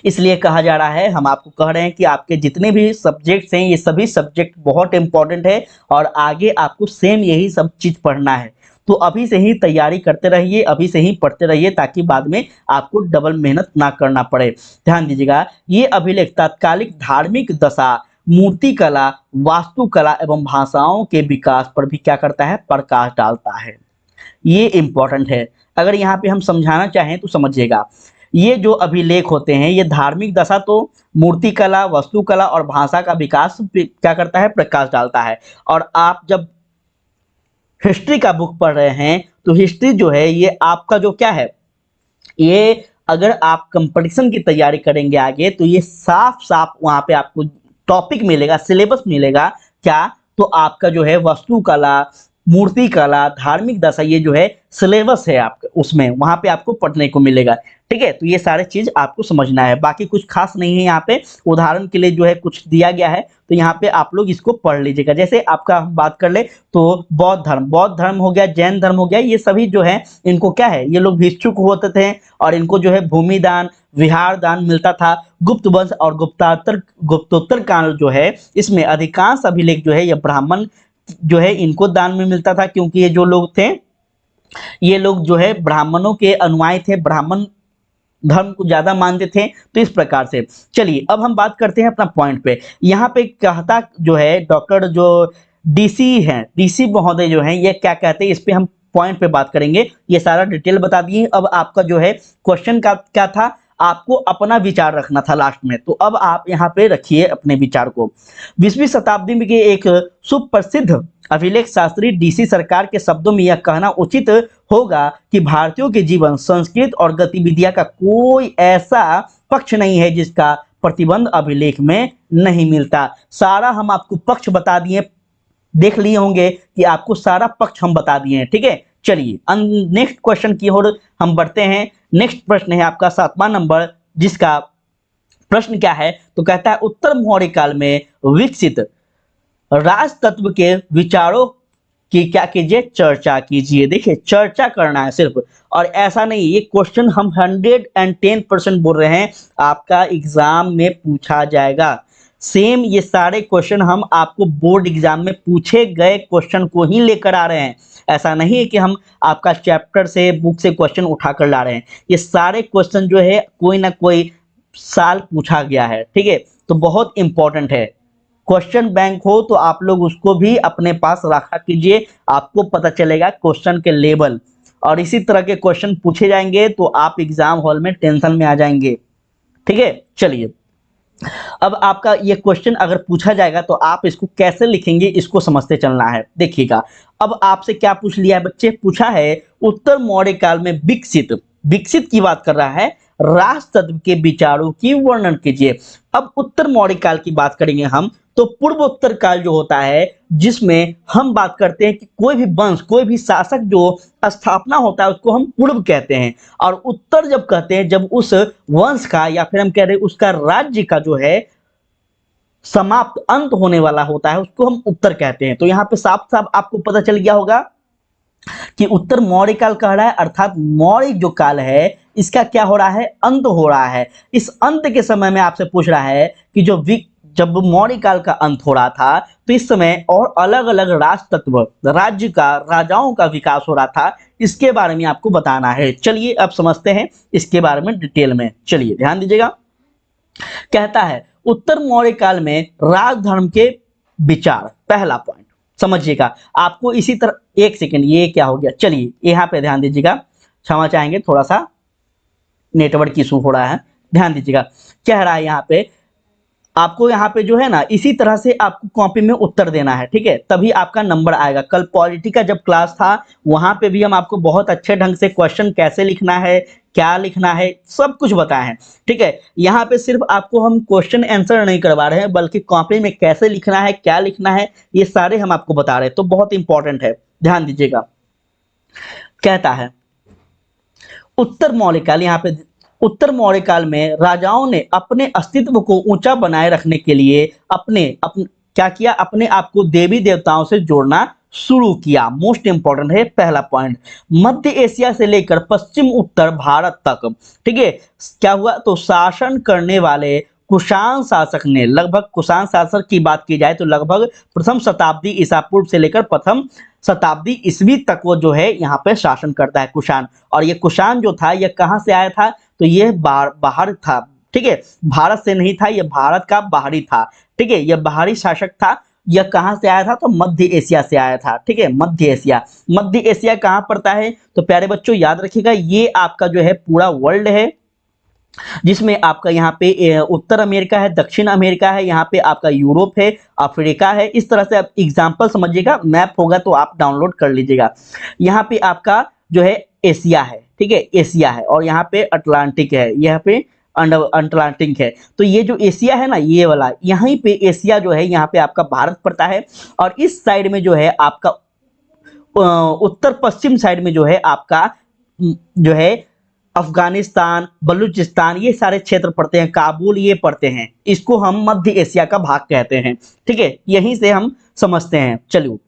इसलिए कहा जा रहा है, हम आपको कह रहे हैं कि आपके जितने भी सब्जेक्ट्स हैं ये सभी सब्जेक्ट बहुत इंपॉर्टेंट है और आगे आपको सेम यही सब चीज पढ़ना है। तो अभी से ही तैयारी करते रहिए, अभी से ही पढ़ते रहिए, ताकि बाद में आपको डबल मेहनत ना करना पड़े। ध्यान दीजिएगा, ये अभिलेख तात्कालिक धार्मिक दशा, मूर्तिकला, वास्तुकला एवं भाषाओं के विकास पर भी क्या करता है? प्रकाश डालता है। ये इंपॉर्टेंट है, अगर यहाँ पे हम समझाना चाहें तो समझिएगा। ये जो अभिलेख होते हैं ये धार्मिक दशा तो मूर्तिकला, वास्तुकला और भाषा का विकास पे क्या करता है? प्रकाश डालता है। और आप जब हिस्ट्री का बुक पढ़ रहे हैं तो हिस्ट्री जो है ये आपका जो क्या है? ये अगर आप कंपटीशन की तैयारी करेंगे आगे तो ये साफ साफ वहां पे आपको टॉपिक मिलेगा, सिलेबस मिलेगा। क्या? तो आपका जो है वास्तुकला, मूर्ति कला, धार्मिक दशा, ये जो है सिलेबस है आपका, उसमें वहां पे आपको पढ़ने को मिलेगा। ठीक है, तो ये सारे चीज आपको समझना है, बाकी कुछ खास नहीं है यहाँ पे। उदाहरण के लिए जो है कुछ दिया गया है, तो यहाँ पे आप लोग इसको पढ़ लीजिएगा। जैसे आपका हम बात कर ले तो बौद्ध धर्म हो गया, जैन धर्म हो गया, ये सभी जो है इनको क्या है, ये लोग भिक्षुक होते थे और इनको जो है भूमि दान, विहार दान मिलता था। गुप्त वंश और गुप्तोत्तर काल जो है, इसमें अधिकांश अभिलेख जो है ये ब्राह्मण जो है इनको दान में मिलता था, क्योंकि ये जो लोग थे, ये लोग जो है ब्राह्मणों के अनुयायी थे, ब्राह्मण धर्म को ज्यादा मानते थे। तो इस प्रकार से चलिए अब हम बात करते हैं अपना पॉइंट पे। यहाँ पे कहता जो है डॉक्टर जो डीसी हैं, डीसी महोदय जो हैं, ये क्या कहते हैं, इस पे हम पॉइंट पे बात करेंगे। ये सारा डिटेल बता दिए। अब आपका जो है क्वेश्चन का क्या था, आपको अपना विचार रखना था लास्ट में, तो अब आप यहाँ पे रखिए अपने विचार को। 20वीं शताब्दी में के एक सुप्रसिद्ध अभिलेख शास्त्री डीसी सरकार के शब्दों में यह कहना उचित होगा कि भारतीयों के जीवन, संस्कृति और गतिविधियां का कोई ऐसा पक्ष नहीं है जिसका प्रतिबंध अभिलेख में नहीं मिलता। सारा हम आपको पक्ष बता दिए, देख लिए होंगे कि आपको सारा पक्ष हम बता दिए हैं। ठीक है, चलिए नेक्स्ट क्वेश्चन की ओर हम बढ़ते हैं। नेक्स्ट प्रश्न है आपका 7वां नंबर, जिसका प्रश्न क्या है, तो कहता है उत्तर मौर्य काल में विकसित राज तत्व के विचारों की क्या कीजिए, चर्चा कीजिए। देखिए चर्चा करना है सिर्फ, और ऐसा नहीं, ये क्वेश्चन हम 110% बोल रहे हैं, आपका एग्जाम में पूछा जाएगा। सेम ये सारे क्वेश्चन हम आपको बोर्ड एग्जाम में पूछे गए क्वेश्चन को ही लेकर आ रहे हैं। ऐसा नहीं है कि हम आपका चैप्टर से, बुक से क्वेश्चन उठा कर ला रहे हैं। ये सारे क्वेश्चन जो है कोई ना कोई साल पूछा गया है। ठीक है, तो बहुत इंपॉर्टेंट है। क्वेश्चन बैंक हो तो आप लोग उसको भी अपने पास रखा कीजिए, आपको पता चलेगा क्वेश्चन के लेवल, और इसी तरह के क्वेश्चन पूछे जाएंगे तो आप एग्जाम हॉल में टेंशन में आ जाएंगे। ठीक है, चलिए अब आपका ये क्वेश्चन अगर पूछा जाएगा तो आप इसको कैसे लिखेंगे, इसको समझते चलना है। देखिएगा अब आपसे क्या पूछ लिया है बच्चे, पूछा है उत्तर मौर्य काल में विकसित की बात कर रहा है, राज तत्व के विचारों की वर्णन कीजिए। अब उत्तर मौर्य काल की बात करेंगे हम, तो पूर्वोत्तर काल जो होता है, जिसमें हम बात करते हैं कि कोई भी वंश, कोई भी शासक जो स्थापना होता है उसको हम पूर्व कहते हैं, और उत्तर जब कहते हैं जब उस वंश का, या फिर हम कह रहे हैं उसका राज्य का जो है समाप्त, अंत होने वाला होता है, उसको हम उत्तर कहते हैं। तो यहाँ पे साफ साफ आपको पता चल गया होगा कि उत्तर मौर्य काल कह रहा है, अर्थात मौर्य जो काल है इसका क्या हो रहा है, अंत हो रहा है। इस अंत के समय में आपसे पूछ रहा है कि जब मौर्य काल का अंत हो रहा था तो इस समय और अलग अलग राज तत्व, राज्य का, राजाओं का विकास हो रहा था, इसके बारे में आपको बताना है। चलिए अब समझते हैं इसके बारे में डिटेल में। चलिए ध्यान दीजिएगा, कहता है उत्तर मौर्य काल में राजधर्म के विचार। पहला पॉइंट समझिएगा, आपको इसी तरह, एक सेकंड, ये क्या हो गया, चलिए यहाँ पे ध्यान दीजिएगा, क्षमा चाहेंगे, थोड़ा सा नेटवर्क इशू हो रहा है, ध्यान दीजिएगा। कह रहा है यहाँ पे, आपको यहाँ पे जो है ना इसी तरह से आपको कॉपी में उत्तर देना है। ठीक है, तभी आपका नंबर आएगा। कल पॉलिटी का जब क्लास था वहां पे भी हम आपको बहुत अच्छे ढंग से क्वेश्चन कैसे लिखना है, क्या लिखना है, सब कुछ बताए हैं। ठीक है, यहाँ पे सिर्फ आपको हम क्वेश्चन आंसर नहीं करवा रहे हैं, बल्कि कॉपी में कैसे लिखना है, क्या लिखना है, ये सारे हम आपको बता रहे हैं। तो बहुत इंपॉर्टेंट है, ध्यान दीजिएगा। कहता है उत्तर मौर्य काल, यहाँ पे उत्तर मौर्य काल में राजाओं ने अपने अस्तित्व को ऊंचा बनाए रखने के लिए क्या किया, अपने आप को देवी देवताओं से जोड़ना शुरू किया। मोस्ट इंपॉर्टेंट है पहला पॉइंट, मध्य एशिया से लेकर पश्चिम उत्तर भारत तक। ठीक है, क्या हुआ, तो शासन करने वाले कुषाण शासक ने, लगभग कुषाण शासक की बात की जाए तो लगभग प्रथम शताब्दी ईसा पूर्व से लेकर प्रथम शताब्दी ईस्वी तक वो जो है यहाँ पे शासन करता है कुषाण। और ये कुषाण जो था ये कहाँ से आया था, तो ये बाहर था। ठीक है, भारत से नहीं था, ये भारत का बाहरी था। ठीक है, ये बाहरी शासक था। यह कहाँ से आया था, तो मध्य एशिया से आया था। ठीक है, मध्य एशिया कहाँ पड़ता है, तो प्यारे बच्चों याद रखिएगा, ये आपका जो है पूरा वर्ल्ड है, जिसमें आपका यहाँ पे उत्तर अमेरिका है, दक्षिण अमेरिका है, यहाँ पे आपका यूरोप है, अफ्रीका है। इस तरह से आप एग्जाम्पल समझिएगा, मैप होगा तो आप डाउनलोड कर लीजिएगा। यहाँ पे आपका जो है एशिया है। ठीक ठीक है, एशिया है, और यहाँ पे अटलांटिक है, यहाँ पे अटलांटिक है। तो ये जो एशिया है ना, ये वाला यहीं पे एशिया जो है, यहाँ पे आपका भारत पड़ता है, और इस साइड में जो है आपका उत्तर पश्चिम साइड में जो है आपका जो है अफगानिस्तान, बलूचिस्तान, ये सारे क्षेत्र पड़ते हैं, काबुल ये पड़ते हैं। इसको हम मध्य एशिया का भाग कहते हैं, ठीक है, यहीं से हम समझते हैं। चलिए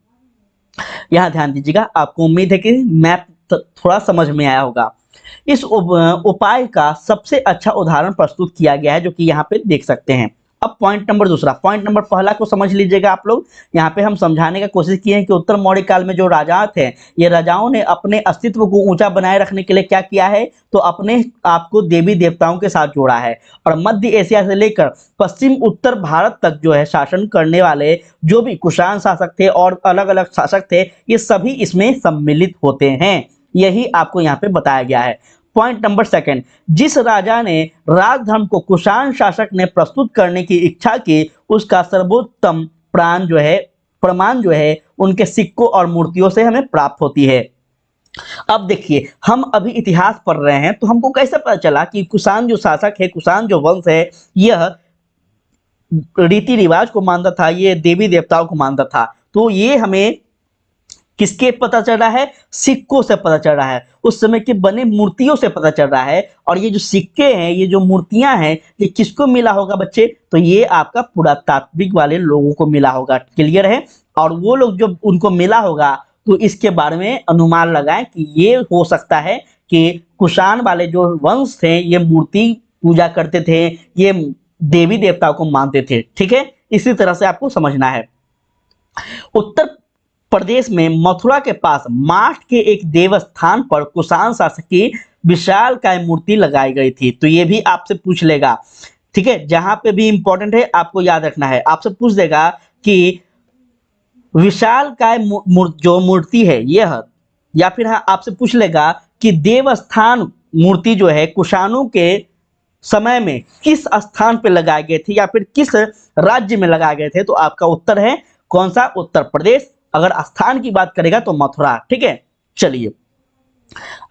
यहाँ ध्यान दीजिएगा, आपको उम्मीद है कि मैप थोड़ा समझ में आया होगा। इस उपाय का सबसे अच्छा उदाहरण प्रस्तुत किया गया है, जो कि यहाँ पे देख सकते हैं। अब पॉइंट नंबर दूसरा, पॉइंट नंबर पहला को समझ लीजिएगा आप लोग। यहाँ पे हम समझाने का कोशिश किए हैं कि उत्तर मौर्य काल में जो राजा थे, ये राजाओं ने अपने अस्तित्व को ऊंचा बनाए रखने के लिए क्या किया है, तो अपने आप को देवी देवताओं के साथ जोड़ा है, और मध्य एशिया से लेकर पश्चिम उत्तर भारत तक जो है शासन करने वाले जो भी कुषाण शासक थे और अलग अलग शासक थे, ये सभी इसमें सम्मिलित होते हैं। यही आपको यहाँ पे बताया गया है। पॉइंट नंबर सेकंड, जिस राजा ने राजधर्म को कुषाण शासक ने प्रस्तुत करने की इच्छा की, उसका सर्वोत्तम प्रमाण जो है उनके सिक्कों और मूर्तियों से हमें प्राप्त होती है। अब देखिए, हम अभी इतिहास पढ़ रहे हैं, तो हमको कैसे पता चला कि कुषाण जो शासक है, कुषाण जो वंश है, यह रीति रिवाज को मानता था, ये देवी देवताओं को मानता था। तो ये हमें किसके पता चल रहा है, सिक्कों से पता चल रहा है, उस समय के बने मूर्तियों से पता चल रहा है। और ये जो सिक्के हैं, ये जो मूर्तियां हैं, ये किसको मिला होगा बच्चे, तो ये आपका पुरातात्विक वाले लोगों को मिला होगा। क्लियर है, और वो लोग जब उनको मिला होगा, तो इसके बारे में अनुमान लगाएं कि ये हो सकता है कि कुषाण वाले जो वंश थे, ये मूर्ति पूजा करते थे, ये देवी देवताओं को मानते थे। ठीक है, इसी तरह से आपको समझना है। उत्तर प्रदेश में मथुरा के पास माठ के एक देवस्थान पर कुषाण शासक की विशालकाय मूर्ति लगाई गई थी। तो ये भी आपसे पूछ लेगा, ठीक है, जहां पे भी इंपॉर्टेंट है आपको याद रखना है। आपसे पूछ देगा कि विशालकाय जो मूर्ति है यह, या फिर आपसे पूछ लेगा कि देवस्थान मूर्ति जो है कुषाणों के समय में किस स्थान पे लगाए गए थे, या फिर किस राज्य में लगाए गए थे, तो आपका उत्तर है कौन सा, उत्तर प्रदेश। अगर स्थान की बात करेगा तो मथुरा। ठीक है, चलिए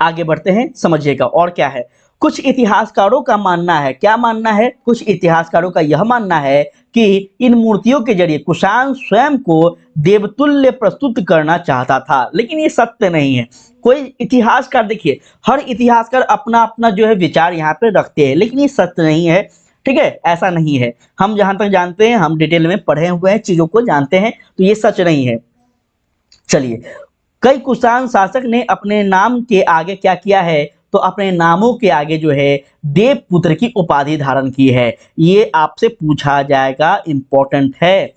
आगे बढ़ते हैं, समझिएगा और क्या है। कुछ इतिहासकारों का मानना है, क्या मानना है, कुछ इतिहासकारों का यह मानना है कि इन मूर्तियों के जरिए कुषाण स्वयं को देवतुल्य प्रस्तुत करना चाहता था, लेकिन ये सत्य नहीं है। कोई इतिहासकार, देखिए हर इतिहासकार अपना अपना जो है विचार यहाँ पे रखते हैं, लेकिन ये सत्य नहीं है। ठीक है, ऐसा नहीं है। हम जहां तक जानते हैं, हम डिटेल में पढ़े हुए हैं, चीजों को जानते हैं, तो ये सच नहीं है। चलिए, कई कुषाण शासक ने अपने नाम के आगे क्या किया है, तो अपने नामों के आगे जो है देवपुत्र की उपाधि धारण की है। ये आपसे पूछा जाएगा, इंपॉर्टेंट है,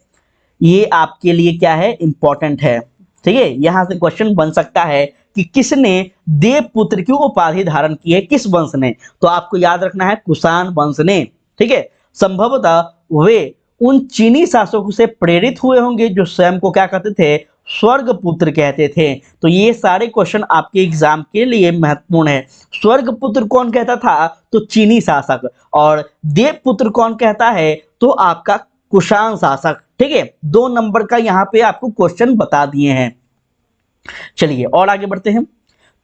ये आपके लिए क्या है, इंपॉर्टेंट है। ठीक है, यहां से क्वेश्चन बन सकता है कि किसने देवपुत्र की उपाधि धारण की है, किस वंश ने, तो आपको याद रखना है कुषाण वंश ने। ठीक है, संभवतः वे उन चीनी शासकों से प्रेरित हुए होंगे जो स्वयं को क्या कहते थे, स्वर्गपुत्र कहते थे। तो ये सारे क्वेश्चन आपके एग्जाम के लिए महत्वपूर्ण है। स्वर्गपुत्र कौन कहता था, तो चीनी शासक, और देवपुत्र कौन कहता है, तो आपका कुषाण शासक। ठीक है, 2 नंबर का यहाँ पे आपको क्वेश्चन बता दिए हैं। चलिए और आगे बढ़ते हैं।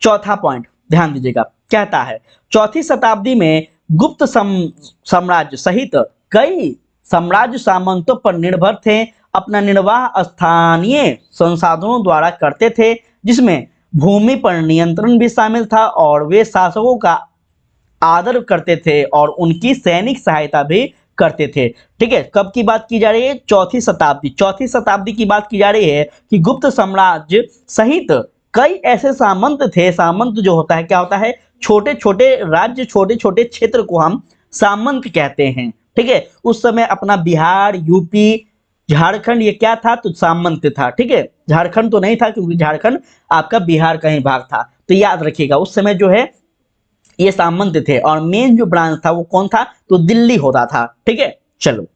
चौथा पॉइंट ध्यान दीजिएगा, कहता है 4वीं शताब्दी में गुप्त साम्राज्य सहित कई साम्राज्य सामंतों पर निर्भर थे, अपना निर्वाह स्थानीय संसाधनों द्वारा करते थे, जिसमें भूमि पर नियंत्रण भी शामिल था, और वे शासकों का आदर करते थे और उनकी सैनिक सहायता भी करते थे। ठीक है, कब की बात की जा रही है, 4वीं शताब्दी, 4वीं शताब्दी की बात की जा रही है कि गुप्त साम्राज्य सहित कई ऐसे सामंत थे। सामंत जो होता है, क्या होता है, छोटे छोटे राज्य, छोटे छोटे क्षेत्र को हम सामंत कहते हैं। ठीक है, उस समय अपना बिहार, यूपी, झारखंड, ये क्या था, तो सामंत था। ठीक है, झारखंड तो नहीं था, क्योंकि झारखंड आपका बिहार का ही भाग था। तो याद रखिएगा, उस समय जो है ये सामंत थे, और मेन जो ब्रांच था वो कौन था, तो दिल्ली होता था। ठीक है, चलो,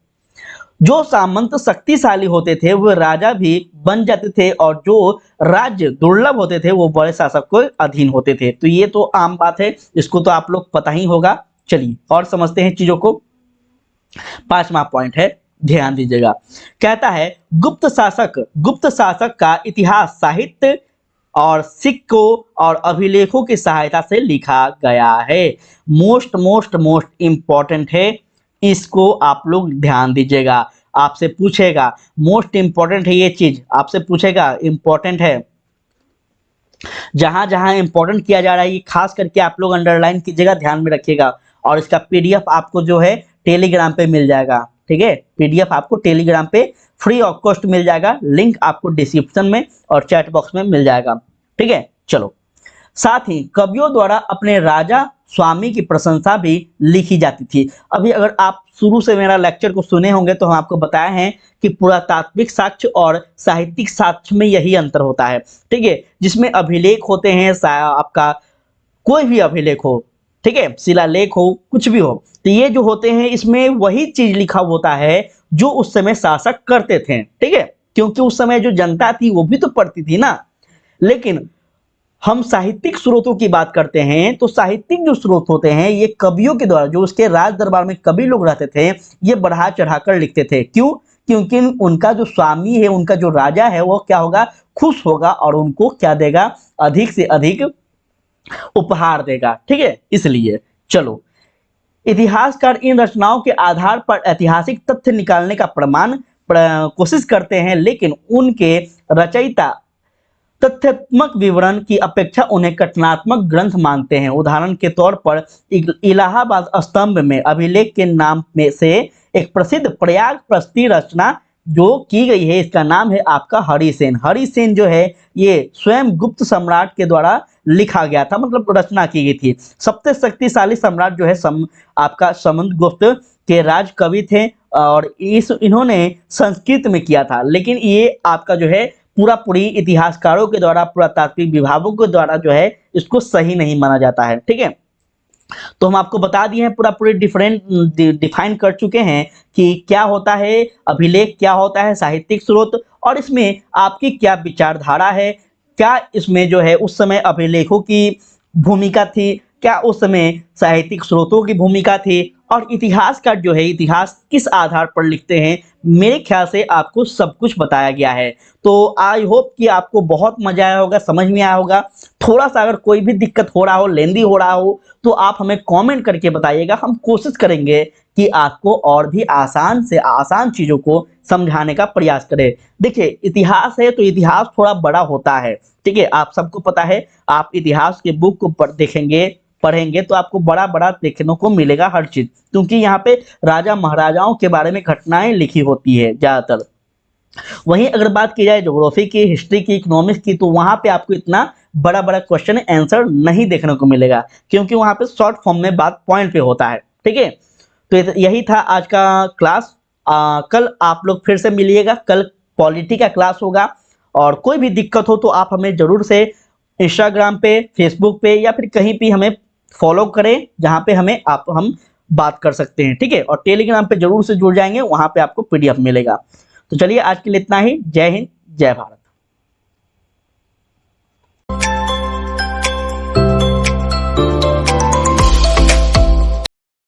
जो सामंत शक्तिशाली होते थे वो राजा भी बन जाते थे, और जो राज्य दुर्लभ होते थे वो बड़े शासक को अधीन होते थे। तो ये तो आम बात है, इसको तो आप लोग पता ही होगा। चलिए और समझते हैं चीजों को। 5वां पॉइंट है, ध्यान दीजिएगा, कहता है गुप्त शासक का इतिहास, साहित्य और सिक्कों और अभिलेखों की सहायता से लिखा गया है। मोस्ट मोस्ट मोस्ट इम्पॉर्टेंट है, इसको आप लोग ध्यान दीजिएगा। आपसे पूछेगा, मोस्ट इम्पॉर्टेंट है ये चीज, आपसे पूछेगा, इम्पॉर्टेंट है। जहां जहां इंपॉर्टेंट किया जा रहा है ये खास करके आप लोग अंडरलाइन कीजिएगा, ध्यान में रखिएगा। और इसका पीडीएफ आपको जो है टेलीग्राम पे मिल जाएगा, ठीक है। पीडीएफ आपको टेलीग्राम पे फ्री ऑफ कॉस्ट मिल जाएगा, लिंक आपको डिस्क्रिप्शन में और चैट बॉक्स में मिल जाएगा, ठीक है। चलो, साथ ही कवियों द्वारा अपने राजा स्वामी की प्रशंसा भी लिखी जाती थी। अभी अगर आप शुरू से मेरा लेक्चर को सुने होंगे तो हम आपको बताए हैं कि पुरातात्विक साक्ष्य और साहित्यिक साक्ष्य में यही अंतर होता है, ठीक है। जिसमें अभिलेख होते हैं, आपका कोई भी अभिलेख हो, ठीक है, शिलालेख हो, कुछ भी हो, तो ये जो होते हैं इसमें वही चीज लिखा होता है जो उस समय शासक करते थे, ठीक है। क्योंकि उस समय जो जनता थी वो भी तो पढ़ती थी ना। लेकिन हम साहित्यिक स्रोतों की बात करते हैं तो साहित्यिक जो स्रोत होते हैं ये कवियों के द्वारा, जो उसके राज दरबार में कवि लोग रहते थे, ये बढ़ा चढ़ाकर लिखते थे। क्यों? क्योंकि उनका जो स्वामी है, उनका जो राजा है, वो क्या होगा, खुश होगा और उनको क्या देगा, अधिक से अधिक उपहार देगा, ठीक है, इसलिए। चलो, इतिहासकार इन रचनाओं के आधार पर ऐतिहासिक तथ्य निकालने का कोशिश करते हैं, लेकिन उनके रचयिता तथ्यात्मक विवरण की अपेक्षा उन्हें कथनात्मक ग्रंथ मानते हैं। उदाहरण के तौर पर इलाहाबाद स्तंभ में अभिलेख के नाम में से एक प्रसिद्ध प्रयाग प्रस्ती रचना जो की गई है, इसका नाम है आपका हरिसेन। हरिसेन जो है ये स्वयं गुप्त सम्राट के द्वारा लिखा गया था, मतलब रचना की गई थी। सबसे शक्तिशाली सम्राट जो है आपका समुद्रगुप्त के राज कवि थे और इन्होंने संस्कृत में किया था। लेकिन ये आपका जो है पूरी इतिहासकारों के द्वारा, पुरातात्विक विभागों के द्वारा जो है इसको सही नहीं माना जाता है, ठीक है। तो हम आपको बता दिए हैं, पूरी डिफाइन कर चुके हैं कि क्या होता है अभिलेख, क्या होता है साहित्यिक स्रोत, और इसमें आपकी क्या विचारधारा है, क्या इसमें जो है उस समय अभिलेखों की भूमिका थी, क्या उस समय साहित्यिक स्रोतों की भूमिका थी, और इतिहासकार जो है इतिहास किस आधार पर लिखते हैं। मेरे ख्याल से आपको सब कुछ बताया गया है। तो आई होप कि आपको बहुत मजा आया होगा, समझ में आया होगा। थोड़ा सा अगर कोई भी दिक्कत हो रहा हो, लेंदी हो रहा हो, तो आप हमें कमेंट करके बताइएगा। हम कोशिश करेंगे कि आपको और भी आसान से आसान चीज़ों को समझाने का प्रयास करें। देखिए, इतिहास है तो इतिहास थोड़ा बड़ा होता है, ठीक है, आप सबको पता है। आप इतिहास के बुक को पढ़ेंगे तो आपको बड़ा बड़ा देखने को मिलेगा हर चीज, क्योंकि यहाँ पे राजा महाराजाओं के बारे में घटनाएं लिखी होती है ज्यादातर। वहीं अगर बात की जाए ज्योग्राफी की, हिस्ट्री की, इकोनॉमिक्स की, तो वहां पे आपको इतना बड़ा बड़ा क्वेश्चन आंसर नहीं देखने को मिलेगा, क्योंकि वहां पे शॉर्ट फॉर्म में बात पॉइंट पे होता है, ठीक है। तो यही था आज का क्लास। कल आप लोग फिर से मिलिएगा, कल पॉलिटी का क्लास होगा। और कोई भी दिक्कत हो तो आप हमें जरूर से इंस्टाग्राम पे, फेसबुक पे या फिर कहीं भी हमें फॉलो करें, जहाँ पे हम बात कर सकते हैं, ठीक है। और टेलीग्राम पे जरूर से जुड़ जाएंगे, वहां पे आपको पीडीएफ मिलेगा। तो चलिए आज के लिए इतना ही। जय हिंद, जय भारत।